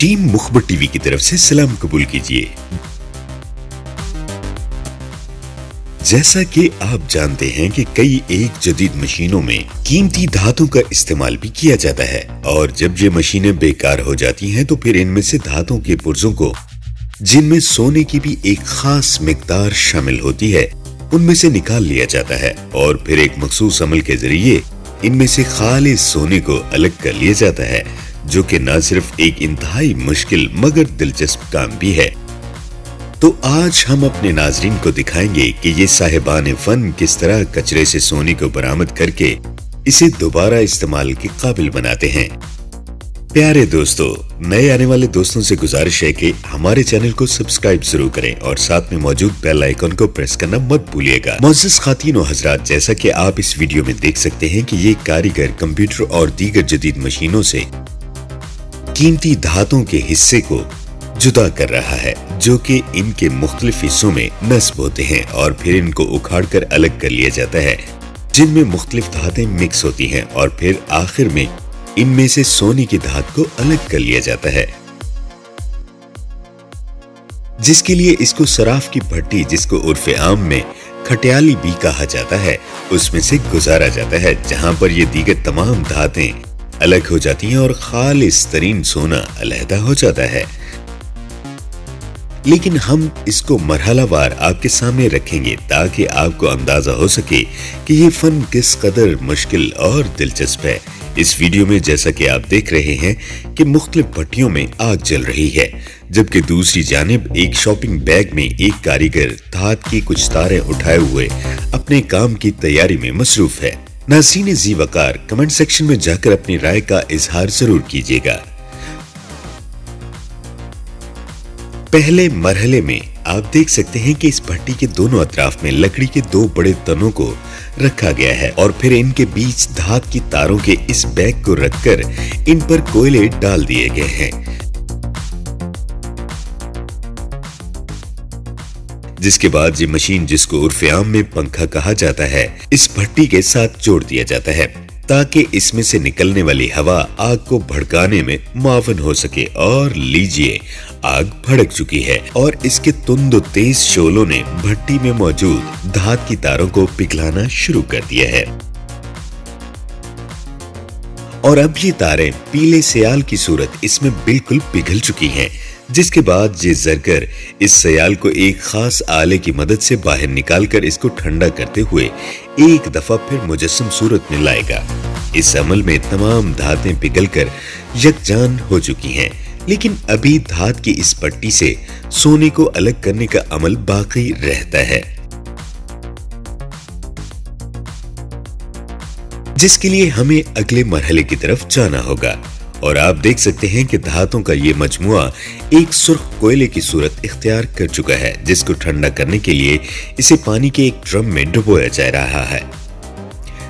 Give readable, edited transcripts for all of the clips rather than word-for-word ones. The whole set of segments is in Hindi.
टीम मुखबर टीवी की तरफ से सलाम कबूल कीजिए। जैसा कि आप जानते हैं कि कई एक जदीद मशीनों में कीमती धातु का इस्तेमाल भी किया जाता है और जब ये मशीनें बेकार हो जाती हैं तो फिर इनमें से धातुओं के पुर्जों को, जिनमें सोने की भी एक खास मिकदार शामिल होती है, उनमें से निकाल लिया जाता है और फिर एक मखसूस अमल के जरिए इनमें से खालिस सोने को अलग कर लिया जाता है, जो कि न सिर्फ एक इंतहाई मुश्किल मगर दिलचस्प काम भी है। तो आज हम अपने नाजरीन को दिखाएंगे कि ये साहिबान फन किस तरह कचरे से सोने को बरामद करके इसे दोबारा इस्तेमाल के काबिल बनाते हैं। प्यारे दोस्तों, नए आने वाले दोस्तों से गुजारिश है कि हमारे चैनल को सब्सक्राइब जरूर करें और साथ में मौजूद बेल आइकन को प्रेस करना मत भूलिएगा। मोअज़्ज़ज़ ख़ातीन व हज़रात, जैसा कि आप इस वीडियो में देख सकते हैं कि ये कारीगर कंप्यूटर और दीगर जदीद मशीनों से कीमती धातुओं के हिस्से को जुदा कर रहा है, जो कि इनके मुख्तलिफ हिस्सों में नस्ब होते हैं और फिर इनको उखाड़ कर अलग कर लिया जाता है, जिनमें मुख्तलिफ धातें मिक्स होती हैं और फिर आखिर में इनमें से सोने की धात को अलग कर लिया जाता है, जिसके लिए इसको सराफ की भट्टी, जिसको उर्फ आम में खटियाली भी कहा जाता है, उसमें से गुजारा जाता है, जहां पर ये दीगर तमाम धातें अलग हो जाती हैं और खालिस तरीन सोना अलहदा हो जाता है। लेकिन हम इसको मरहलावार आपके सामने रखेंगे ताकि आपको अंदाजा हो सके कि ये फन किस कदर मुश्किल और दिलचस्प है। इस वीडियो में जैसा कि आप देख रहे हैं कि मुख्तलिफ भट्टियों में आग जल रही है, जबकि दूसरी जानिब एक शॉपिंग बैग में एक कारीगर धात की कुछ तारें उठाए हुए अपने काम की तैयारी में मसरूफ है। नाज़रीन जी वकार, कमेंट सेक्शन में जाकर अपनी राय का इजहार जरूर कीजिएगा। पहले मरहले में आप देख सकते हैं कि इस भट्टी के दोनों अतराफ में लकड़ी के दो बड़े तनों को रखा गया है और फिर इनके बीच धात की तारों के इस बैग को रखकर इन पर कोयले डाल दिए गए हैं, जिसके बाद ये मशीन, जिसको उर्फ आम में पंखा कहा जाता है, इस भट्टी के साथ जोड़ दिया जाता है ताकि इसमें से निकलने वाली हवा आग को भड़काने में मुआवन हो सके। और लीजिए, आग भड़क चुकी है और इसके तुंद और तेज शोलों ने भट्टी में मौजूद धात की तारों को पिघलाना शुरू कर दिया है और अब ये तारें पीले सयाल की सूरत इसमें बिल्कुल पिघल चुकी हैं, जिसके बाद ये जरगर इस सयाल को एक खास आले की मदद से बाहर निकालकर इसको ठंडा करते हुए एक दफा फिर मुजस्सम सूरत में लाएगा। इस अमल में तमाम धातें पिघलकर यकजान हो चुकी हैं, लेकिन अभी धात की इस पट्टी से सोने को अलग करने का अमल बाकी रहता है, जिसके लिए हमें अगले मरहले की तरफ जाना होगा। और आप देख सकते हैं कि धातों का ये मजमुआ एक सुर्ख कोयले की सूरत इख्तियार कर चुका है, जिसको ठंडा करने के लिए इसे पानी के एक ड्रम में डुबोया जा रहा है,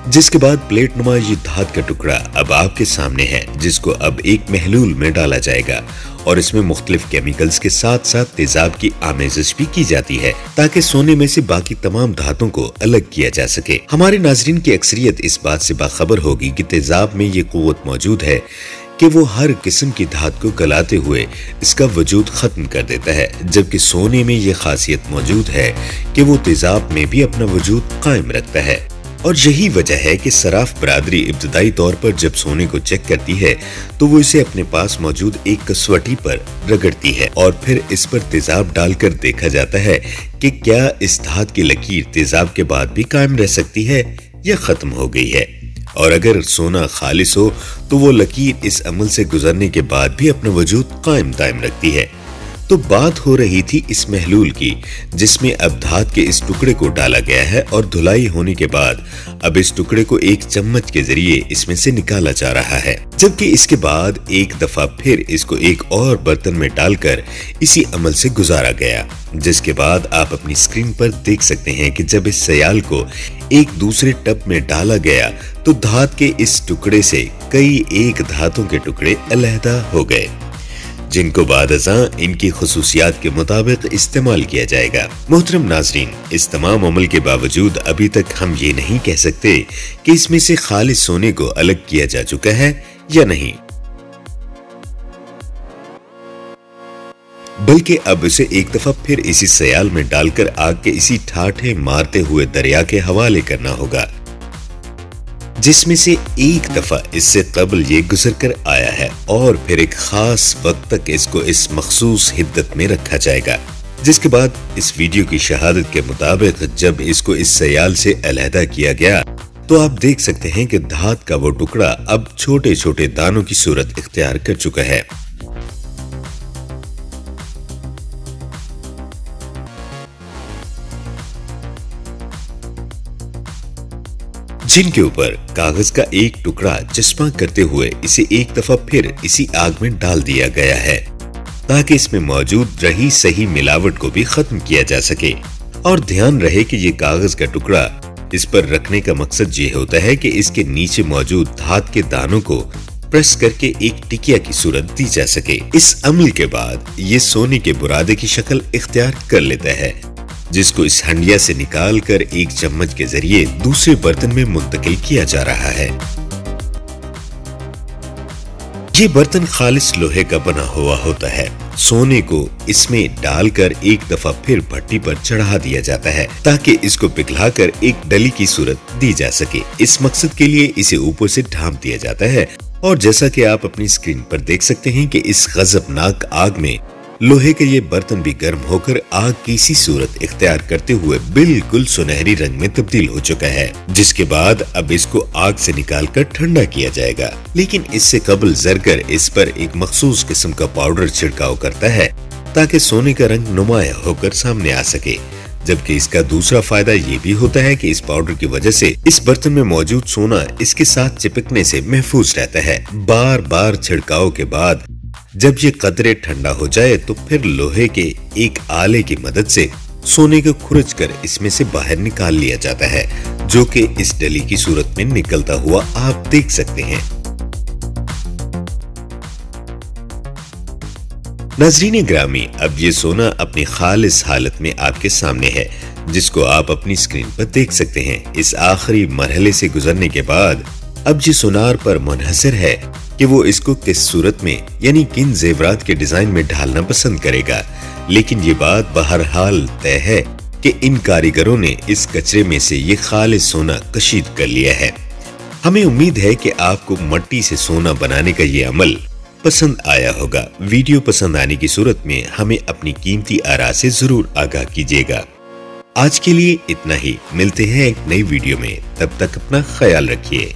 जिसके बाद प्लेट नुमा ये धात का टुकड़ा अब आपके सामने है, जिसको अब एक महलूल में डाला जाएगा और इसमें मुख्तलिफ केमिकल्स के साथ साथ तेजाब की आमेज़श भी की जाती है ताकि सोने में से बाकी तमाम धातों को अलग किया जा सके। हमारे नाजरीन की अक्सरियत इस बात से बाखबर होगी कि तेजाब में ये कुव्वत मौजूद है कि वो हर किस्म की धात को गलाते हुए इसका वजूद खत्म कर देता है, जबकि सोने में ये खासियत मौजूद है कि वो तेजाब में भी अपना वजूद कायम रखता है। और यही वजह है कि सराफ बरादरी इब्तदाई तौर पर जब सोने को चेक करती है तो वो इसे अपने पास मौजूद एक कसवटी पर रगड़ती है और फिर इस पर तेजाब डालकर देखा जाता है कि क्या इस धात की लकीर तेजाब के बाद भी कायम रह सकती है या खत्म हो गई है। और अगर सोना खालिस हो तो वो लकीर इस अमल से गुजरने के बाद भी अपना वजूद कायम दायम रखती है। तो बात हो रही थी इस महलूल की, जिसमें अब धात के इस टुकड़े को डाला गया है और धुलाई होने के बाद अब इस टुकड़े को एक चम्मच के जरिए इसमें से निकाला जा रहा है, जबकि इसके बाद एक दफा फिर इसको एक और बर्तन में डालकर इसी अमल से गुजारा गया, जिसके बाद आप अपनी स्क्रीन पर देख सकते हैं कि जब इस सयाल को एक दूसरे टब में डाला गया तो धात के इस टुकड़े से कई एक धातों के टुकड़े अलहदा हो गए, जिनको बादअज़ां इनकी खुसूसियात के मुताबिक इस्तेमाल किया जाएगा। मोहतरम नाजरीन, इस तमाम अमल के बावजूद अभी तक हम ये नहीं कह सकते कि इसमें से खालिस सोने को अलग किया जा चुका है या नहीं। बल्कि अब इसे एक दफा फिर इसी सयाल में डालकर आग के इसी ठाठे मारते हुए दरिया के हवाले करना होगा, जिसमें से एक दफा इससे कबल ये गुजर कर आया है, और फिर एक खास वक्त तक इसको इस मखसूस हिद्दत में रखा जाएगा, जिसके बाद इस वीडियो की शहादत के मुताबिक जब इसको इस सयाल से अलहदा किया गया तो आप देख सकते हैं कि धात का वो टुकड़ा अब छोटे छोटे दानों की सूरत इख्तियार कर चुका है, जिनके ऊपर कागज का एक टुकड़ा चश्मा करते हुए इसे एक दफा फिर इसी आग में डाल दिया गया है, ताकि इसमें मौजूद रही सही मिलावट को भी खत्म किया जा सके। और ध्यान रहे कि ये कागज का टुकड़ा इस पर रखने का मकसद ये होता है कि इसके नीचे मौजूद धात के दानों को प्रेस करके एक टिकिया की सूरत दी जा सके। इस अमल के बाद ये सोने के बुरादे की शक्ल इख्तियार कर लेता है, जिसको इस हंडिया से निकाल कर एक चम्मच के जरिए दूसरे बर्तन में मुंतकिल किया जा रहा है। ये बर्तन खालिस लोहे का बना हुआ होता है। सोने को इसमें डालकर एक दफा फिर भट्टी पर चढ़ा दिया जाता है, ताकि इसको पिघलाकर एक डली की सूरत दी जा सके। इस मकसद के लिए इसे ऊपर से ढांप दिया जाता है, और जैसा कि आप अपनी स्क्रीन पर देख सकते हैं कि इस गजबनाक आग में लोहे के ये बर्तन भी गर्म होकर आग की सी सूरत इख्तियार करते हुए बिल्कुल सुनहरी रंग में तब्दील हो चुका है, जिसके बाद अब इसको आग से निकालकर ठंडा किया जाएगा। लेकिन इससे कबल जरगर इस पर एक मखसूस किस्म का पाउडर छिड़काव करता है, ताकि सोने का रंग नुमाया होकर सामने आ सके। जबकि इसका दूसरा फायदा ये भी होता है कि इस पाउडर की वजह से इस बर्तन में मौजूद सोना इसके साथ चिपकने से महफूज रहता है। बार बार छिड़काव के बाद जब ये कतरे ठंडा हो जाए तो फिर लोहे के एक आले की मदद से सोने को खुरच कर इसमें से बाहर निकाल लिया जाता है, जो कि इस डली की सूरत में निकलता हुआ आप देख सकते हैं। नाज़रीन ग्रामी, अब ये सोना अपनी खालिस हालत में आपके सामने है, जिसको आप अपनी स्क्रीन पर देख सकते हैं। इस आखिरी मरहले से गुजरने के बाद अब ये सुनार पर मुनहसर है कि वो इसको किस सूरत में यानी किन जेवरात के डिजाइन में ढालना पसंद करेगा। लेकिन ये बात बहरहाल तय है कि इन कारीगरों ने इस कचरे में से ये खालिस सोना कशीद कर लिया है। हमें उम्मीद है कि आपको मिट्टी से सोना बनाने का ये अमल पसंद आया होगा। वीडियो पसंद आने की सूरत में हमें अपनी कीमती आरा से जरूर आगाह कीजिएगा। आज के लिए इतना ही, मिलते हैं एक नई वीडियो में, तब तक अपना ख्याल रखिए।